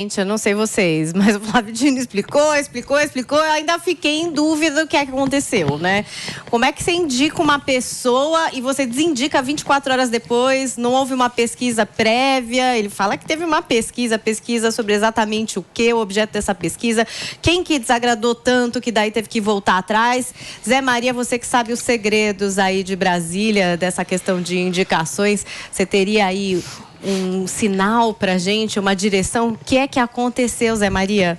Gente, eu não sei vocês, mas o Flávio Dino explicou, eu ainda fiquei em dúvida do que é que aconteceu, né? Como é que você indica uma pessoa e você desindica 24 horas depois, não houve uma pesquisa prévia? Ele fala que teve uma pesquisa sobre exatamente o que, o objeto dessa pesquisa, quem que desagradou tanto que daí teve que voltar atrás. Zé Maria, você que sabe os segredos aí de Brasília, dessa questão de indicações, você teria aí um sinal pra gente, uma direção? O que é que aconteceu, Zé Maria?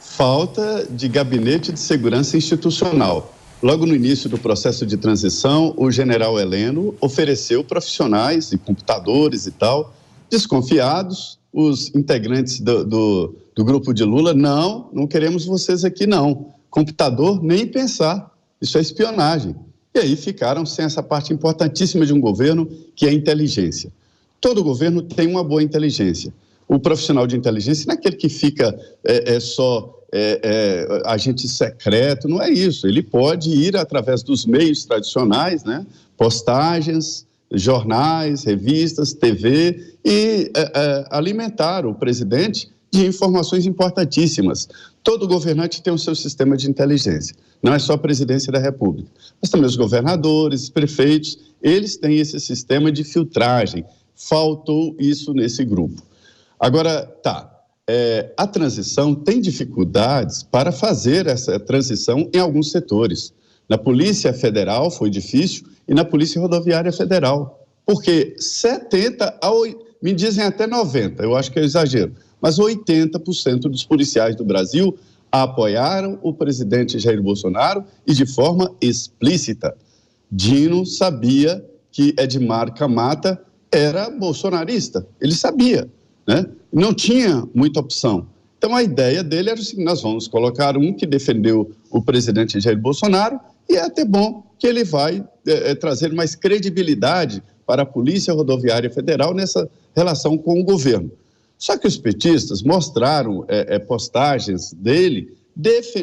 Falta de gabinete de segurança institucional. Logo no início do processo de transição, o general Heleno ofereceu profissionais e computadores e tal, desconfiados. Os integrantes do grupo de Lula, não queremos vocês aqui não. Computador, nem pensar. Isso é espionagem. E aí ficaram sem essa parte importantíssima de um governo, que é a inteligência. Todo governo tem uma boa inteligência. O profissional de inteligência não é aquele que fica só agente secreto, não é isso. Ele pode ir através dos meios tradicionais, né? Postagens, jornais, revistas, TV, e alimentar o presidente de informações importantíssimas. Todo governante tem o seu sistema de inteligência. Não é só a presidência da República, mas também os governadores, prefeitos, eles têm esse sistema de filtragem. Faltou isso nesse grupo. Agora, a transição tem dificuldades para fazer essa transição em alguns setores. Na Polícia Federal foi difícil e na Polícia Rodoviária Federal, porque 70%, me dizem até 90%, eu acho que é exagero, mas 80% dos policiais do Brasil apoiaram o presidente Jair Bolsonaro e de forma explícita. Dino sabia que Edmar Camata era bolsonarista, ele sabia, né? Não tinha muita opção. Então a ideia dele era o seguinte: nós vamos colocar um que defendeu o presidente Jair Bolsonaro e é até bom que ele vai trazer mais credibilidade para a Polícia Rodoviária Federal nessa relação com o governo. Só que os petistas mostraram postagens dele,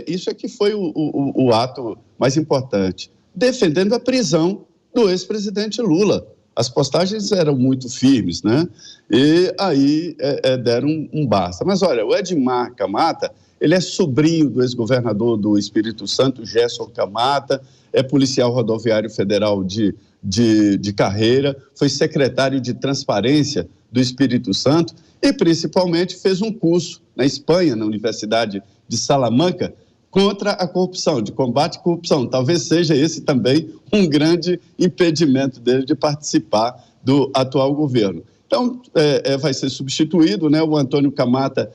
isso é que foi o ato mais importante, defendendo a prisão do ex-presidente Lula. As postagens eram muito firmes, né? E aí deram um basta. Mas olha, o Edmar Camata, ele é sobrinho do ex-governador do Espírito Santo, Gerson Camata, é policial rodoviário federal de carreira, foi secretário de transparência do Espírito Santo e principalmente fez um curso na Espanha, na Universidade de Salamanca, contra a corrupção, de combate à corrupção. Talvez seja esse também um grande impedimento dele de participar do atual governo. Então, vai ser substituído, né? O Antônio Camata,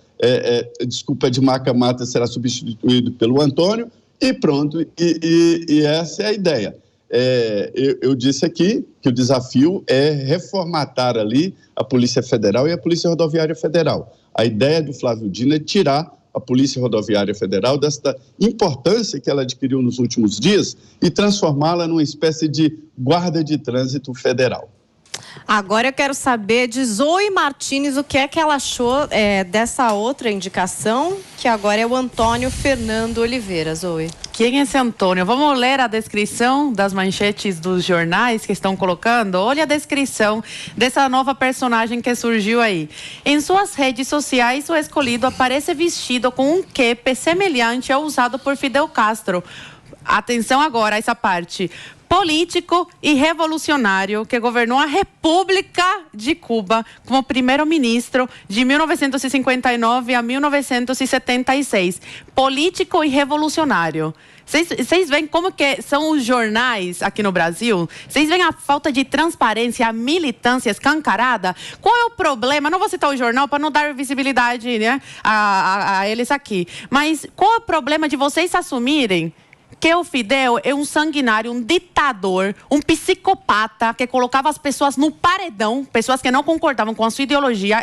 Edmar Camata será substituído pelo Antônio e pronto, e essa é a ideia. Eu disse aqui que o desafio é reformatar ali a Polícia Federal e a Polícia Rodoviária Federal. A ideia do Flávio Dino é tirar a Polícia Rodoviária Federal desta importância que ela adquiriu nos últimos dias e transformá-la numa espécie de guarda de trânsito federal. Agora eu quero saber de Zoe Martins o que é que ela achou dessa outra indicação, que agora é o Antônio Fernando Oliveira. Zoe. Quem é esse Antônio? Vamos ler a descrição das manchetes dos jornais que estão colocando? Olha a descrição dessa nova personagem que surgiu aí. Em suas redes sociais, o escolhido aparece vestido com um quepe semelhante ao usado por Fidel Castro. Atenção agora a essa parte. Político e revolucionário que governou a República de Cuba como primeiro-ministro de 1959 a 1976. Político e revolucionário. Vocês veem como que são os jornais aqui no Brasil? Vocês veem a falta de transparência, a militância escancarada? Qual é o problema? Não vou citar o jornal para não dar visibilidade, né, a eles aqui. Mas qual é o problema de vocês assumirem que o Fidel é um sanguinário, um ditador, um psicopata que colocava as pessoas no paredão, pessoas que não concordavam com a sua ideologia,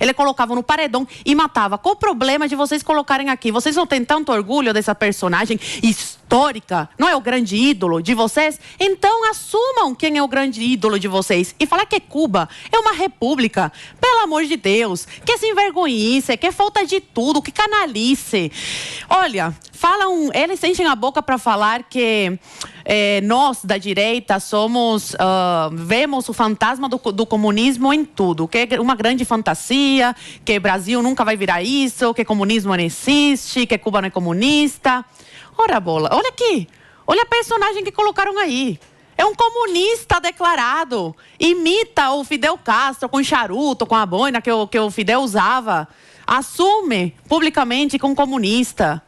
ele colocava no paredão e matava. Qual o problema de vocês colocarem aqui? Vocês não têm tanto orgulho dessa personagem histórica, não é o grande ídolo de vocês? Então assumam quem é o grande ídolo de vocês. E falar que Cuba é uma república, pelo amor de Deus, que se envergonhice, que falta de tudo, que canalice. Olha, eles enchem a boca para falar que nós, da direita, vemos o fantasma do comunismo em tudo, que é uma grande fantasia, que o Brasil nunca vai virar isso, que comunismo não existe, que Cuba não é comunista. Ora, bola, olha aqui, olha a personagem que colocaram aí. É um comunista declarado, imita o Fidel Castro com charuto, com a boina que o Fidel usava. Assume publicamente que é um comunista.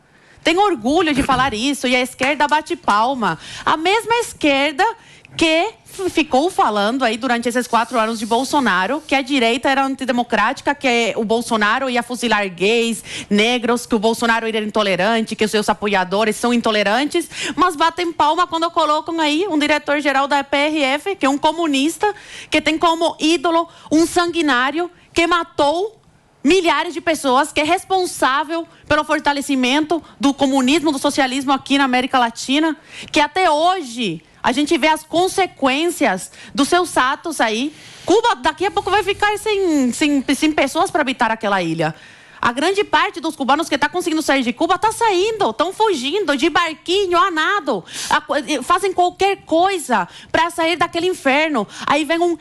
Tem orgulho de falar isso e a esquerda bate palma. A mesma esquerda que ficou falando aí durante esses 4 anos de Bolsonaro que a direita era antidemocrática, que o Bolsonaro ia fuzilar gays, negros, que o Bolsonaro era intolerante, que os seus apoiadores são intolerantes, mas batem palma quando colocam aí um diretor-geral da PRF, que é um comunista, que tem como ídolo um sanguinário que matou milhares de pessoas, que é responsável pelo fortalecimento do comunismo, do socialismo aqui na América Latina, que até hoje a gente vê as consequências dos seus atos aí. Cuba daqui a pouco vai ficar sem pessoas para habitar aquela ilha. A grande parte dos cubanos que está conseguindo sair de Cuba está saindo, estão fugindo de barquinho, a nado. Fazem qualquer coisa para sair daquele inferno. Aí vem uns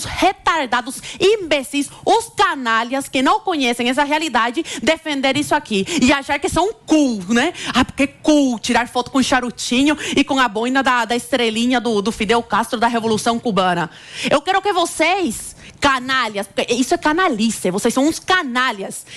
retardados imbecis, os canalhas que não conhecem essa realidade, defender isso aqui. E achar que são cool, né? Porque é cool tirar foto com charutinho e com a boina da estrelinha do Fidel Castro da Revolução Cubana. Eu quero que vocês, canalhas, porque isso é canalice, vocês são uns canalhas.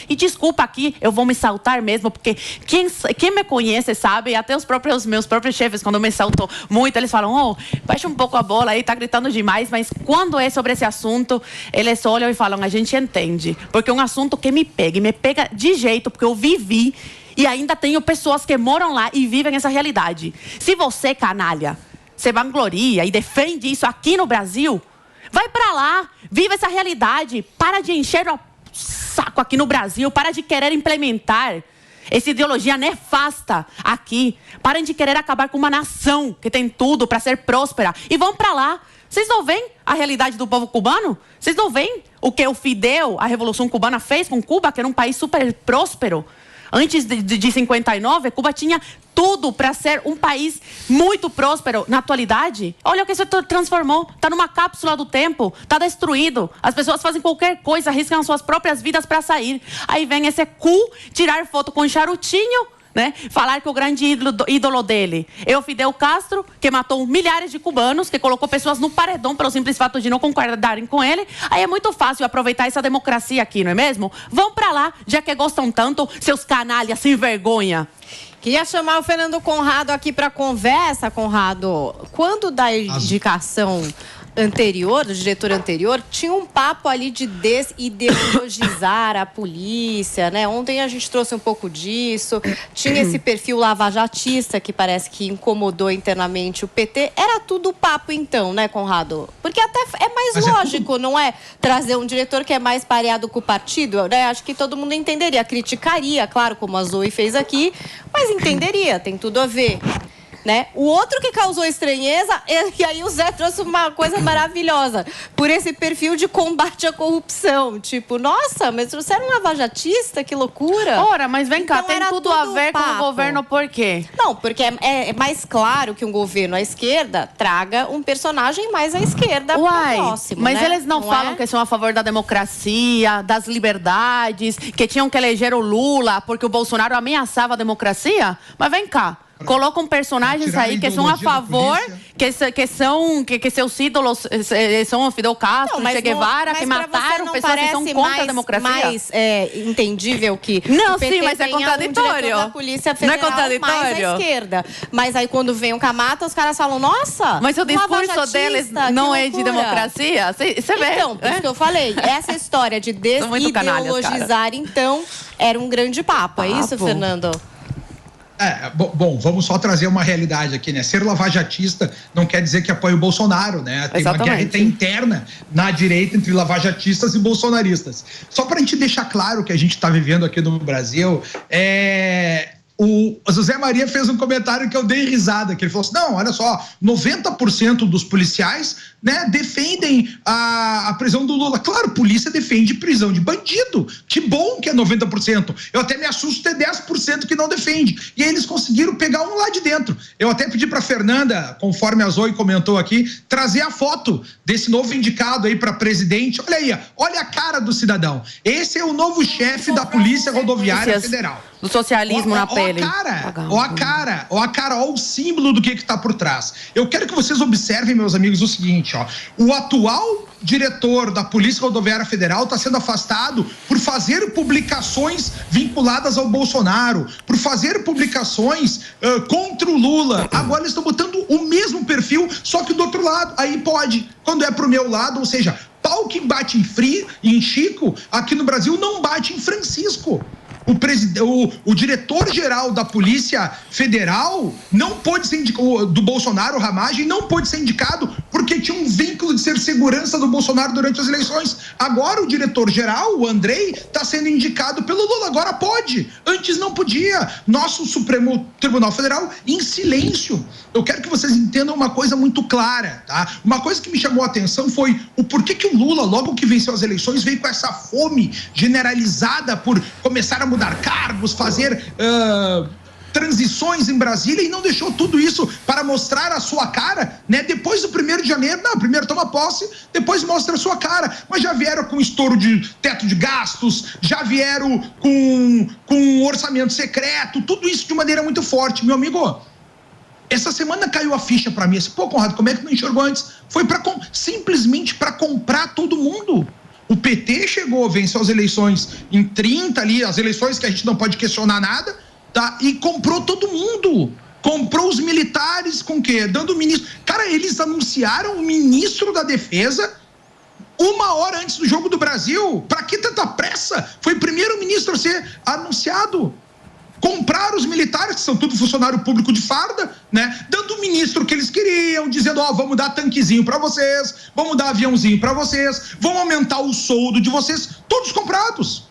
E desculpa aqui, eu vou me saltar mesmo, porque quem me conhece sabe, até meus próprios chefes, quando eu me salto muito, eles falam, baixa um pouco a bola aí, tá gritando demais, mas quando é sobre esse assunto, eles olham e falam, a gente entende, porque é um assunto que me pega de jeito, porque eu vivi, e ainda tenho pessoas que moram lá e vivem essa realidade. Se você, canalha, se vangloria e defende isso aqui no Brasil, vai pra lá, viva essa realidade, para de encher o saco aqui no Brasil, para de querer implementar essa ideologia nefasta aqui, parem de querer acabar com uma nação que tem tudo para ser próspera e vão pra lá. Vocês não veem a realidade do povo cubano? Vocês não veem o que o Fidel, a Revolução Cubana, fez com Cuba, que era um país super próspero? Antes de 59, Cuba tinha tudo para ser um país muito próspero. Na atualidade, olha o que se transformou. Está numa cápsula do tempo, está destruído. As pessoas fazem qualquer coisa, arriscam suas próprias vidas para sair. Aí vem esse cu tirar foto com charutinho, né? Falar que o grande ídolo dele é o Fidel Castro, que matou milhares de cubanos, que colocou pessoas no paredão pelo simples fato de não concordarem com ele. Aí é muito fácil aproveitar essa democracia aqui, não é mesmo? Vão pra lá, já que gostam tanto, seus canalhas sem vergonha. Queria chamar o Fernando Conrado aqui para conversa, Conrado. Quando da indicação anterior, do diretor anterior, tinha um papo ali de desideologizar a polícia, né? Ontem a gente trouxe um pouco disso. Tinha esse perfil lavajatista que parece que incomodou internamente o PT. Era tudo papo então, né, Conrado? Porque até é mais lógico, não é? Trazer um diretor que é mais pareado com o partido, né? Acho que todo mundo entenderia, criticaria, claro, como a Zoe fez aqui, mas entenderia, tem tudo a ver. Né? O outro que causou estranheza, e aí o Zé trouxe uma coisa maravilhosa, por esse perfil de combate à corrupção. Tipo, nossa, mas trouxeram um lavajatista, que loucura. Ora, mas vem cá, tem tudo a ver com o governo por quê? Não, porque é mais claro que um governo à esquerda traga um personagem mais à esquerda próximo, mas né? eles não falam que são a favor da democracia, das liberdades, que tinham que eleger o Lula porque o Bolsonaro ameaçava a democracia? Mas vem cá. Colocam personagens aí que são a favor, que seus ídolos são o Fidel Castro, Che Guevara, que mataram pessoas que são contra a democracia. Mais entendível que não, sim, mas é contraditório. Da Polícia Federal não é contraditório? Mais à esquerda. Mas aí quando vem o Camata, os caras falam, nossa, mas o discurso deles não é de democracia? Você vê. Então, por isso que eu falei, essa história de desideologizar, então, era um grande papo. É isso, Fernando? Bom, vamos só trazer uma realidade aqui, né? Ser lavajatista não quer dizer que apoia o Bolsonaro, né? Tem uma guerra interna na direita entre lavajatistas e bolsonaristas. Só para a gente deixar claro que a gente está vivendo aqui no Brasil, o José Maria fez um comentário que eu dei risada, que ele falou assim, não, olha só, 90% dos policiais, né, defendem a prisão do Lula. Claro, polícia defende prisão de bandido. Que bom que é 90%. Eu até me assusto ter 10% que não defende. E aí eles conseguiram pegar um lá de dentro. Eu até pedi pra Fernanda, conforme a Zoe comentou aqui, trazer a foto desse novo indicado aí para presidente. Olha aí, olha a cara do cidadão. Esse é o novo chefe da Polícia Rodoviária Federal. Do socialismo na pele. Ó a cara, ó o símbolo do que está por trás. Eu quero que vocês observem, meus amigos, o seguinte, ó. O atual diretor da Polícia Rodoviária Federal está sendo afastado por fazer publicações vinculadas ao Bolsonaro, por fazer publicações contra o Lula. Agora eles estão botando o mesmo perfil, só que do outro lado. Aí pode, quando é pro meu lado, ou seja, pau que bate em Chico, aqui no Brasil não bate em Francisco. O diretor-geral da Polícia Federal não pôde ser indicado, do Bolsonaro, o Ramagem, não pôde ser indicado porque tinha um vínculo de ser segurança do Bolsonaro durante as eleições. Agora o diretor-geral, o Andrei, está sendo indicado pelo Lula. Agora pode. Antes não podia. Nosso Supremo Tribunal Federal em silêncio. Eu quero que vocês entendam uma coisa muito clara, tá? Uma coisa que me chamou a atenção foi o porquê que o Lula, logo que venceu as eleições, veio com essa fome generalizada por começar a mudar cargos, fazer transições em Brasília e não deixou tudo isso para mostrar a sua cara, né? Depois do 1º de janeiro, não, primeiro toma posse, depois mostra a sua cara. Mas já vieram com estouro de teto de gastos, já vieram com orçamento secreto, tudo isso de maneira muito forte. Meu amigo, essa semana caiu a ficha para mim, assim, pô, Conrado, como é que não enxergou antes? Foi simplesmente para comprar todo mundo. O PT chegou, venceu as eleições em 30 ali, as eleições que a gente não pode questionar nada, tá? E comprou todo mundo. Comprou os militares com o quê? Dando o ministro. Cara, eles anunciaram o ministro da Defesa 1 hora antes do Jogo do Brasil. Pra que tanta pressa? Foi o primeiro-ministro a ser anunciado. Compraram os militares, que são tudo funcionário público de farda, né? Dando o ministro que eles queriam, dizendo, vamos dar tanquezinho para vocês, vamos dar aviãozinho para vocês, vamos aumentar o soldo de vocês, todos comprados.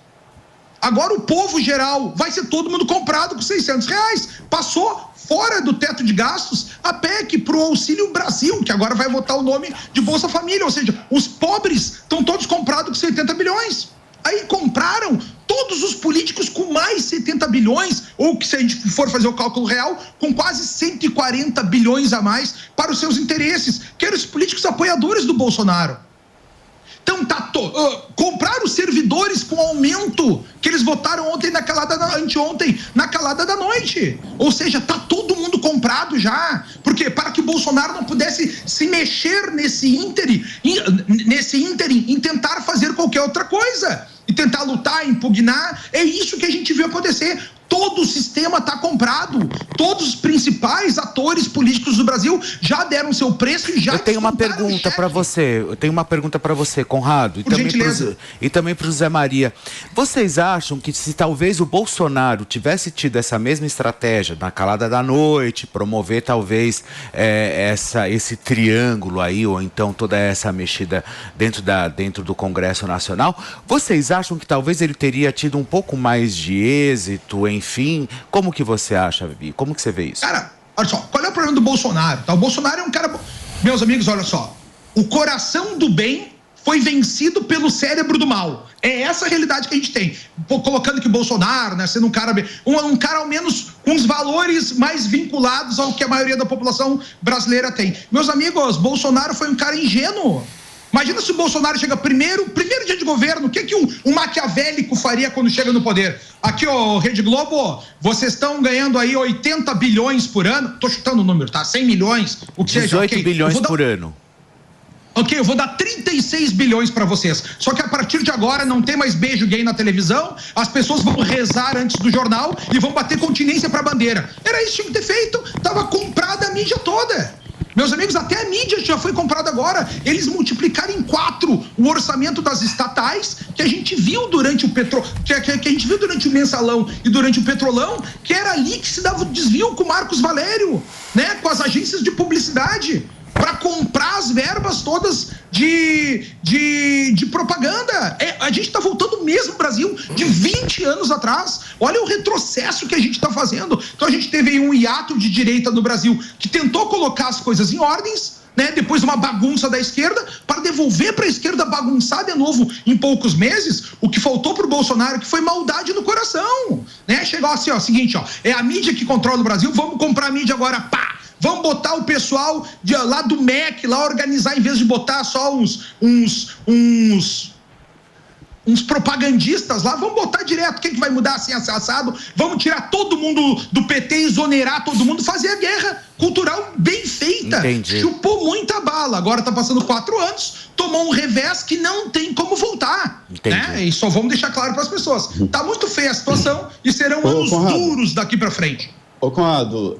Agora o povo geral vai ser todo mundo comprado com R$600. Passou fora do teto de gastos a PEC pro Auxílio Brasil, que agora vai votar o nome de Bolsa Família, ou seja, os pobres estão todos comprados com 70 bilhões. Aí compraram todos os políticos com mais 70 bilhões, ou que se a gente for fazer o cálculo real, com quase 140 bilhões a mais para os seus interesses, que eram os políticos apoiadores do Bolsonaro. Então compraram os servidores com aumento que eles votaram ontem anteontem, na calada da noite. Ou seja, tá todo mundo comprado já. Por quê? Para que o Bolsonaro não pudesse se mexer nesse ínterim em tentar fazer qualquer outra coisa. E tentar lutar, impugnar. É isso que a gente viu acontecer. Todo o sistema está comprado. Todos os principais atores políticos do Brasil já deram seu preço e já... Eu tenho uma pergunta para você, Conrado, e também para o Zé Maria. Vocês acham que se talvez o Bolsonaro tivesse tido essa mesma estratégia na calada da noite, promover talvez esse triângulo aí, ou então toda essa mexida dentro do Congresso Nacional, vocês acham que talvez ele teria tido um pouco mais de êxito, enfim? Como que você acha, Vivi? Como que você vê isso? Cara, olha só, qual é o problema do Bolsonaro? O Bolsonaro é um cara... Meus amigos, olha só, o coração do bem foi vencido pelo cérebro do mal. É essa a realidade que a gente tem. Colocando que Bolsonaro, né, sendo um cara ao menos com os valores mais vinculados ao que a maioria da população brasileira tem. Meus amigos, Bolsonaro foi um cara ingênuo. Imagina se o Bolsonaro chega primeiro dia de governo, o que um maquiavélico faria quando chega no poder? Aqui, ó, Rede Globo, vocês estão ganhando aí 80 bilhões por ano, tô chutando o número, tá? 100 milhões, o que 18 seja. 18 bilhões por ano. Ok, eu vou dar 36 bilhões para vocês. Só que a partir de agora não tem mais beijo gay na televisão, as pessoas vão rezar antes do jornal e vão bater continência para a bandeira. Era isso que tinha que ter feito, tava comprada a mídia toda. Meus amigos, até a mídia já foi comprada agora. Eles multiplicaram em 4 o orçamento das estatais que a gente viu durante o que a gente viu durante o Mensalão e durante o Petrolão, que era ali que se dava o desvio com o Marcos Valério, né? Com as agências de publicidade. para comprar as verbas todas de propaganda. A gente está voltando mesmo ao Brasil de 20 anos atrás. Olha o retrocesso que a gente está fazendo. Então a gente teve aí um hiato de direita no Brasil que tentou colocar as coisas em ordens, né? Depois uma bagunça da esquerda, para devolver para a esquerda bagunçar de novo em poucos meses. O que faltou para o Bolsonaro, que foi maldade no coração, né? Chegou assim, ó, seguinte, ó, é a mídia que controla o Brasil, vamos comprar a mídia agora, pá! Vamos botar o pessoal lá do MEC, lá organizar, em vez de botar só uns propagandistas lá, vamos botar direto, quem que vai mudar assim, assado, vamos tirar todo mundo do PT, exonerar todo mundo, fazer a guerra cultural bem feita. Entendi. Chupou muita bala, agora tá passando 4 anos, tomou um revés que não tem como voltar. Né? E só vamos deixar claro para as pessoas, tá muito feia a situação e serão anos duros daqui para frente. Ô Conrado,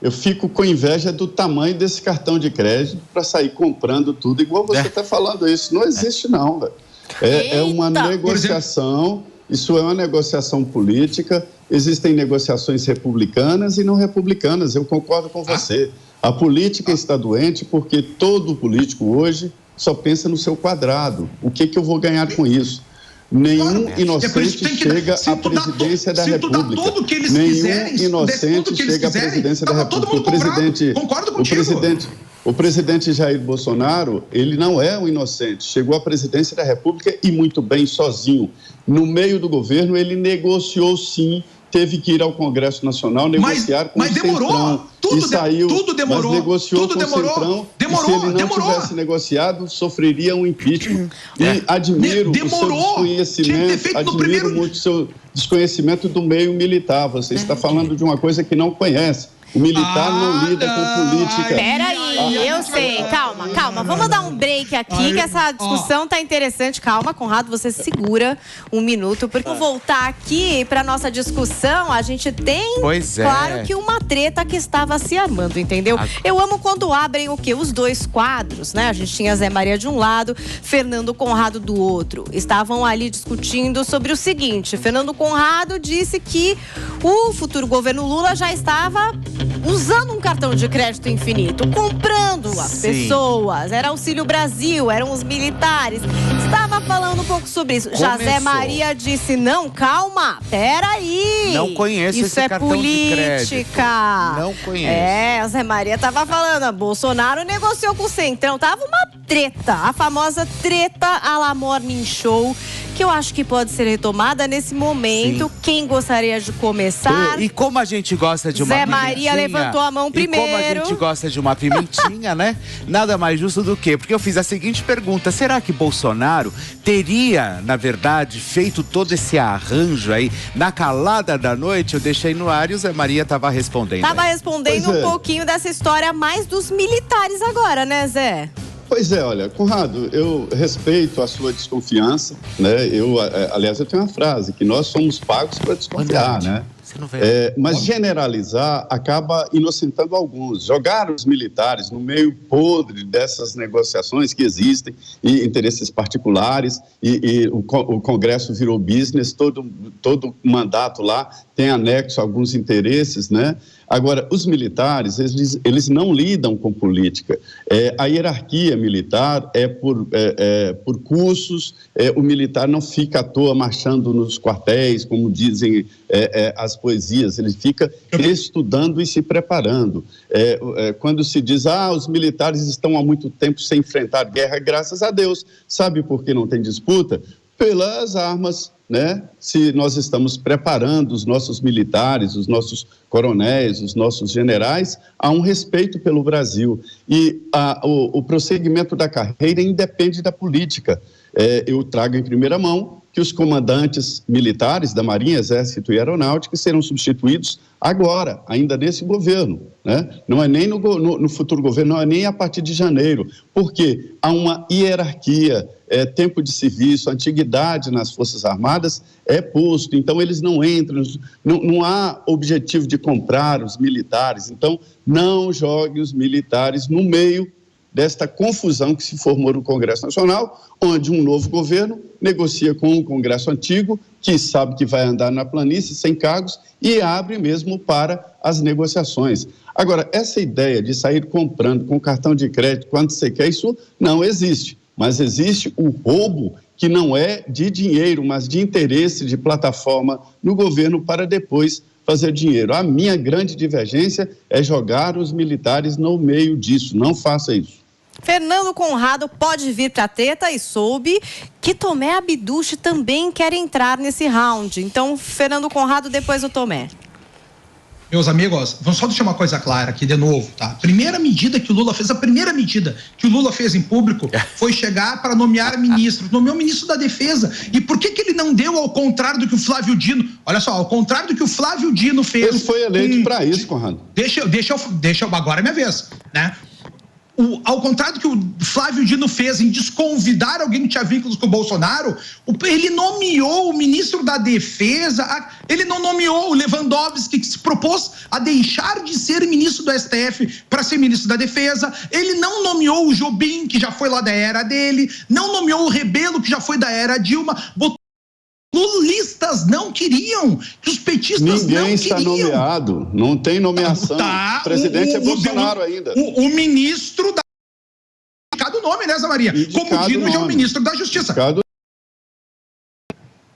eu fico com inveja do tamanho desse cartão de crédito para sair comprando tudo, igual você está falando isso. Não existe não, velho. É uma negociação, isso é uma negociação política, existem negociações republicanas e não republicanas, eu concordo com você. A política está doente porque todo político hoje só pensa no seu quadrado. O que eu vou ganhar com isso? Nenhum inocente chega à presidência da República. Nenhum inocente chega à presidência da República. O presidente Jair Bolsonaro, ele não é um inocente. Chegou à presidência da República e muito bem sozinho. No meio do governo, ele negociou sim. Teve que ir ao Congresso Nacional negociar com o Centrão. Tudo demorou. Mas negociou com o Centrão. E se ele não tivesse negociado, sofreria um impeachment. E admiro o seu desconhecimento, admiro muito o seu desconhecimento do meio militar. Você está falando de uma coisa que não conhece. O militar não lida com política. Peraí, eu sei. Calma. Vamos dar um break aqui, que essa discussão tá interessante. Calma, Conrado, você segura um minuto, porque voltar aqui para nossa discussão, a gente tem, claro, que uma treta que estava se armando, entendeu? Eu amo quando abrem o quê? Os dois quadros, né? A gente tinha Zé Maria de um lado, Fernando Conrado do outro. Estavam ali discutindo sobre o seguinte: Fernando Conrado disse que o futuro governo Lula já estava usando um cartão de crédito infinito, comprando as pessoas. Era Auxílio Brasil, eram os militares. Estava falando um pouco sobre isso. Já Zé Maria disse, não, calma, peraí. Não conheço esse cartão de crédito. Isso é política. Não conheço. Zé Maria estava falando, Bolsonaro negociou com o Centrão. Tava uma treta, a famosa treta à la Morning Show, que eu acho que pode ser retomada nesse momento. Sim. Quem gostaria de começar? E como a gente gosta de uma Zé Maria levantou a mão primeiro. E como a gente gosta de uma pimentinha, né? Nada mais justo do que... Porque eu fiz a seguinte pergunta: será que Bolsonaro teria, na verdade, feito todo esse arranjo aí na calada da noite? Eu deixei no ar e o Zé Maria estava respondendo. Estava respondendo um pouquinho dessa história mais dos militares agora, né, Zé? Pois é, olha, Conrado, eu respeito a sua desconfiança, né? Aliás, eu tenho uma frase, que nós somos pagos para desconfiar, né? Mas generalizar acaba inocentando alguns. Jogar os militares no meio podre dessas negociações que existem e interesses particulares, e o Congresso virou business, todo mandato lá tem anexo a alguns interesses, né? Agora, os militares, eles não lidam com política. A hierarquia militar é por cursos, o militar não fica à toa marchando nos quartéis, como dizem as poesias, ele fica estudando e se preparando. Quando se diz, os militares estão há muito tempo sem enfrentar guerra, graças a Deus. Sabe por que não tem disputa? Pelas armas, né? Se nós estamos preparando os nossos militares, os nossos coronéis, os nossos generais, há um respeito pelo Brasil. E o prosseguimento da carreira independe da política. Eu trago em primeira mão que os comandantes militares da Marinha, Exército e Aeronáutica serão substituídos agora, ainda nesse governo, né? Não é nem no futuro governo, não é nem a partir de janeiro, porque há uma hierarquia, tempo de serviço, antiguidade nas Forças Armadas é posto, então eles não entram, não há objetivo de comprar os militares, então não jogue os militares no meio desta confusão que se formou no Congresso Nacional, onde um novo governo negocia com um Congresso antigo, que sabe que vai andar na planície sem cargos, e abre mesmo para as negociações. Agora, essa ideia de sair comprando com cartão de crédito quando você quer, isso não existe. Mas existe o roubo que não é de dinheiro, mas de interesse de plataforma no governo para depois fazer dinheiro. A minha grande divergência é jogar os militares no meio disso. Não faça isso. Fernando Conrado pode vir para a treta e soube que Tomé Abduch também quer entrar nesse round. Então, Fernando Conrado, depois o Tomé. Meus amigos, vamos só deixar uma coisa clara aqui de novo, tá? A primeira medida que o Lula fez em público foi chegar para nomear ministros, nomeou o ministro da Defesa. E por que ele não deu ao contrário do que o Flávio Dino? Olha só, ao contrário do que o Flávio Dino fez. Ele foi eleito para isso, Conrado. Deixa eu, agora é minha vez, né? Ao contrário do que o Flávio Dino fez em desconvidar alguém que tinha vínculos com o Bolsonaro, ele nomeou o ministro da Defesa, ele não nomeou o Lewandowski, que se propôs a deixar de ser ministro do STF para ser ministro da Defesa, ele não nomeou o Jobim, que já foi lá da era dele, não nomeou o Rebelo, que já foi da era Dilma, lulistas não queriam, que os petistas não queriam. Ninguém está nomeado, não tem nomeação. O presidente é Bolsonaro ainda. O ministro da... Indicado o nome, né, Zé Maria? Como o Dino já é o ministro da Justiça.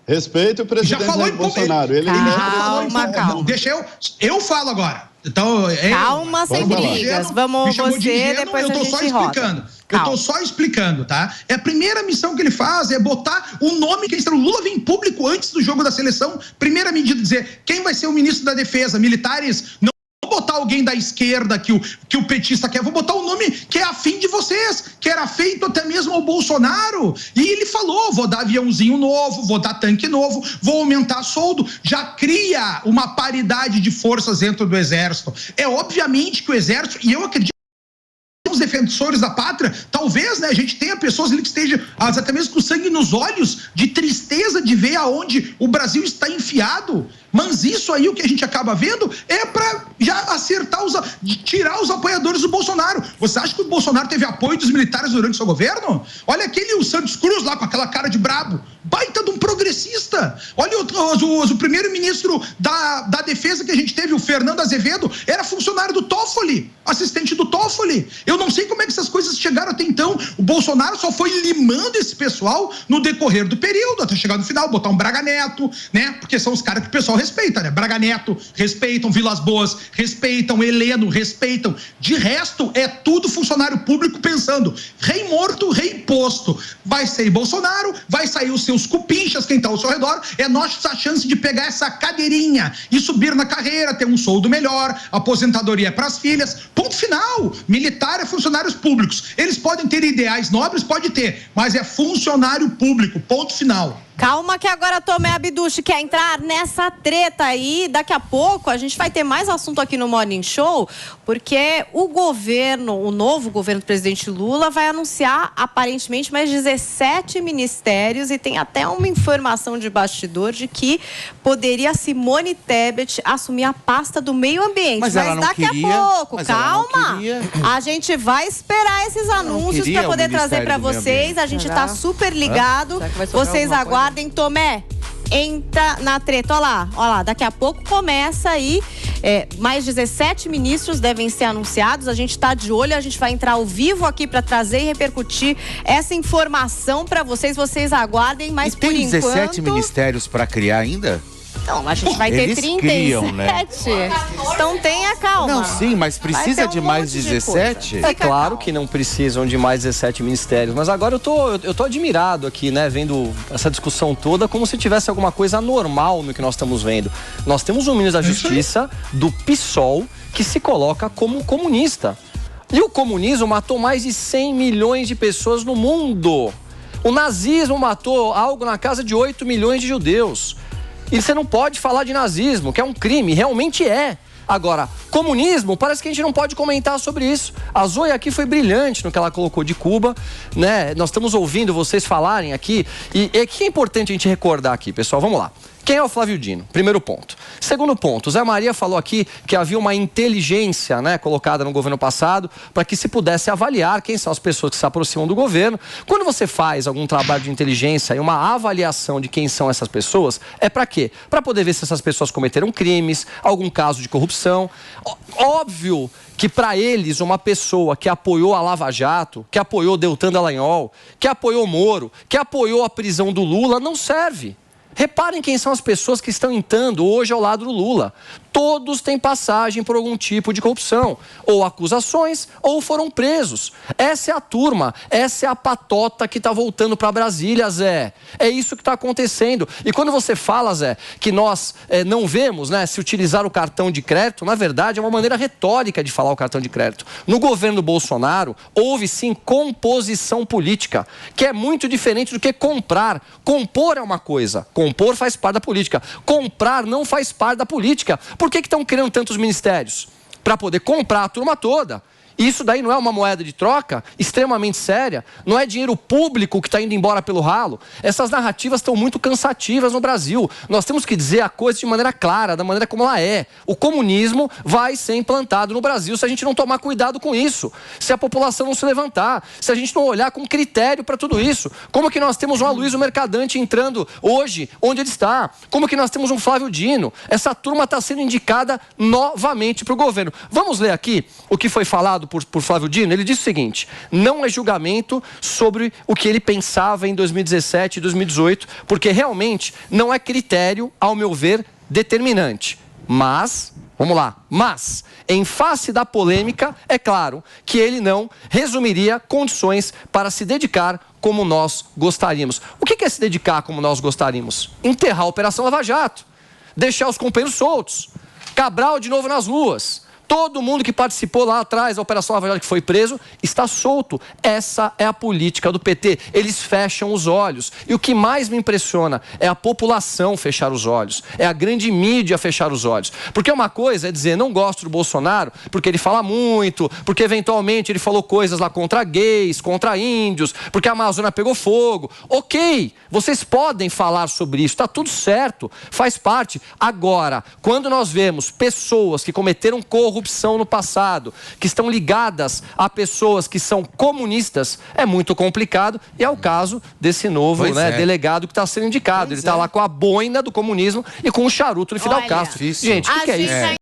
Respeito o presidente Jair Bolsonaro. Ele calma. Deixa eu falo agora. Então, calma, sem brigas. Vamos você, depois a gente roda. Eu tô só explicando, tá? A primeira missão que ele faz é botar o nome que o Lula vem em público antes do jogo da seleção. Primeira medida, dizer quem vai ser o ministro da Defesa. Militares, não vou botar alguém da esquerda que o petista quer, vou botar o nome que é afim de vocês, que era feito até mesmo ao Bolsonaro. E ele falou, vou dar aviãozinho novo, vou dar tanque novo, vou aumentar soldo. Já cria uma paridade de forças dentro do Exército. É obviamente que o Exército, e eu acredito, os defensores da pátria, talvez, né, a gente tenha pessoas ali que estejam até mesmo com sangue nos olhos, de tristeza de ver aonde o Brasil está enfiado, mas isso aí o que a gente acaba vendo é para já acertar, tirar os apoiadores do Bolsonaro. Você acha que o Bolsonaro teve apoio dos militares durante o seu governo? Olha o Santos Cruz lá com aquela cara de brabo, baita de um progressista. Olha o primeiro-ministro da Defesa que a gente teve, o Fernando Azevedo, era funcionário do Toffoli, assistente do Toffoli. Eu não sei como é que essas coisas chegaram até então. O Bolsonaro só foi limando esse pessoal no decorrer do período, até chegar no final, botar um Braga Neto, né? Porque são os caras que o pessoal respeita, né? Braga Neto, respeitam, Vilas Boas, respeitam, Heleno, respeitam. De resto, é tudo funcionário público pensando, rei morto, rei posto. Vai sair Bolsonaro, vai sair os seus cupinchas, quem tá ao seu redor, é nossa chance de pegar essa cadeirinha e subir na carreira, ter um soldo melhor, aposentadoria para as filhas, ponto final. Militar é funcionários públicos. Eles podem ter ideais nobres, pode ter, mas é funcionário público, ponto final. Calma que agora Tomé Abduch quer entrar nessa treta aí. Daqui a pouco a gente vai ter mais assunto aqui no Morning Show, porque o novo governo do presidente Lula vai anunciar aparentemente mais 17 ministérios e tem até uma informação de bastidor de que poderia a Simone Tebet assumir a pasta do meio ambiente. Mas daqui a pouco, calma. A gente vai esperar esses anúncios para poder trazer para vocês. A gente tá super ligado. Vocês aguardem. Tomé, entra na treta. Olha lá, daqui a pouco começa aí. Mais 17 ministros devem ser anunciados. A gente está de olho, a gente vai entrar ao vivo aqui para trazer e repercutir essa informação para vocês. Vocês aguardem, mas por enquanto... tem 17 ministérios para criar ainda? Então, a gente vai ter 37. Criam, né? Então tenha calma. Não, sim, mas precisa de mais 17? É claro que não precisam de mais 17 ministérios, mas agora eu tô admirado aqui, né, vendo essa discussão toda como se tivesse alguma coisa anormal no que nós estamos vendo. Nós temos um ministro da Justiça do PSOL que se coloca como comunista. E o comunismo matou mais de 100 milhões de pessoas no mundo. O nazismo matou algo na casa de 8 milhões de judeus. E você não pode falar de nazismo, que é um crime, realmente é. Agora, comunismo, parece que a gente não pode comentar sobre isso. A Zoe aqui foi brilhante no que ela colocou de Cuba, né? Nós estamos ouvindo vocês falarem aqui. E o que é importante a gente recordar aqui, pessoal? Vamos lá. Quem é o Flávio Dino? Primeiro ponto. Segundo ponto, o Zé Maria falou aqui que havia uma inteligência, né, colocada no governo passado para que se pudesse avaliar quem são as pessoas que se aproximam do governo. Quando você faz algum trabalho de inteligência e uma avaliação de quem são essas pessoas, é para quê? Para poder ver se essas pessoas cometeram crimes, algum caso de corrupção. Óbvio que para eles uma pessoa que apoiou a Lava Jato, que apoiou Deltan Dallagnol, que apoiou Moro, que apoiou a prisão do Lula, não serve. Reparem quem são as pessoas que estão entrando hoje ao lado do Lula. Todos têm passagem por algum tipo de corrupção, ou acusações, ou foram presos. Essa é a turma, essa é a patota que está voltando para Brasília, Zé. É isso que está acontecendo. E quando você fala, Zé, que nós não vemos, né, se utilizar o cartão de crédito, na verdade é uma maneira retórica de falar o cartão de crédito. No governo Bolsonaro, houve sim composição política, que é muito diferente do que comprar. Compor é uma coisa, compor faz parte da política. Comprar não faz parte da política. Por que estão criando tantos ministérios? Para poder comprar a turma toda. Isso daí não é uma moeda de troca extremamente séria? Não é dinheiro público que está indo embora pelo ralo? Essas narrativas estão muito cansativas no Brasil. Nós temos que dizer a coisa de maneira clara, da maneira como ela é. O comunismo vai ser implantado no Brasil se a gente não tomar cuidado com isso. Se a população não se levantar. Se a gente não olhar com critério para tudo isso. Como que nós temos um Aloysio Mercadante entrando hoje onde ele está? Como que nós temos um Flávio Dino? Essa turma está sendo indicada novamente para o governo. Vamos ler aqui o que foi falado por Flávio Dino. Ele disse o seguinte: não é julgamento sobre o que ele pensava em 2017 e 2018, porque realmente não é critério, ao meu ver, determinante. Mas, vamos lá, mas, em face da polêmica, é claro que ele não resumiria condições para se dedicar como nós gostaríamos. O que é se dedicar como nós gostaríamos? Enterrar a Operação Lava Jato, deixar os companheiros soltos, Cabral de novo nas ruas. Todo mundo que participou lá atrás da Operação Lava Jato, que foi preso, está solto. Essa é a política do PT. Eles fecham os olhos. E o que mais me impressiona é a população fechar os olhos. É a grande mídia fechar os olhos. Porque uma coisa é dizer, não gosto do Bolsonaro, porque ele fala muito, porque eventualmente ele falou coisas lá contra gays, contra índios, porque a Amazônia pegou fogo. Ok, vocês podem falar sobre isso, está tudo certo, faz parte. Agora, quando nós vemos pessoas que cometeram corrupção no passado, que estão ligadas a pessoas que são comunistas, é muito complicado, e é o caso desse novo delegado que está sendo indicado. Ele está lá com a boina do comunismo e com o charuto de Fidel Castro. Gente, o que é isso?